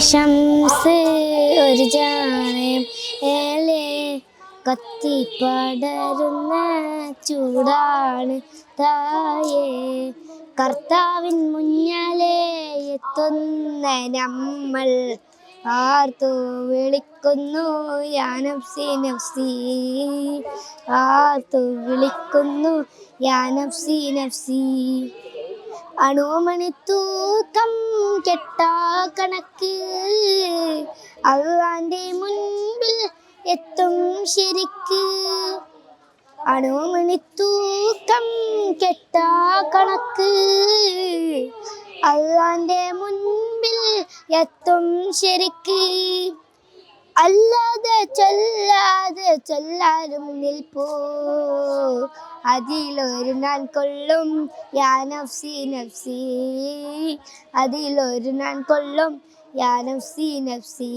ശംസ് ഒരു ജാനയം ഏലേ കത്തിപ്പടരുന്ന ചൂടാണ് തായേ കർത്താവിൻ മുന്നിലെ എത്തുന്ന നമ്മൾ ആർത്തു വിളിക്കുന്നു യാ നഫ്സി നഫ്സി ആർത്തു വിളിക്കുന്നു യാ നഫ്സി നഫ്സി അണുമണിത്തൂക്കം കെട്ടാ കണക്ക് അള്ളാന്റെ മുൻപിൽ എത്തും ശരിക്ക് അണുമണിത്തൂക്കം കെട്ടാ കണക്ക് അള്ളാന്റെ മുൻപിൽ എത്തും ശരിക്ക് അല്ലാതെ ചൊല്ലാലും നിൽപ്പോ അതിലൊരു നാൻ കൊള്ളും യാ നഫ്സി നഫ്സി അതിലൊരു നാൻ കൊള്ളും യാ നഫ്സി നഫ്സി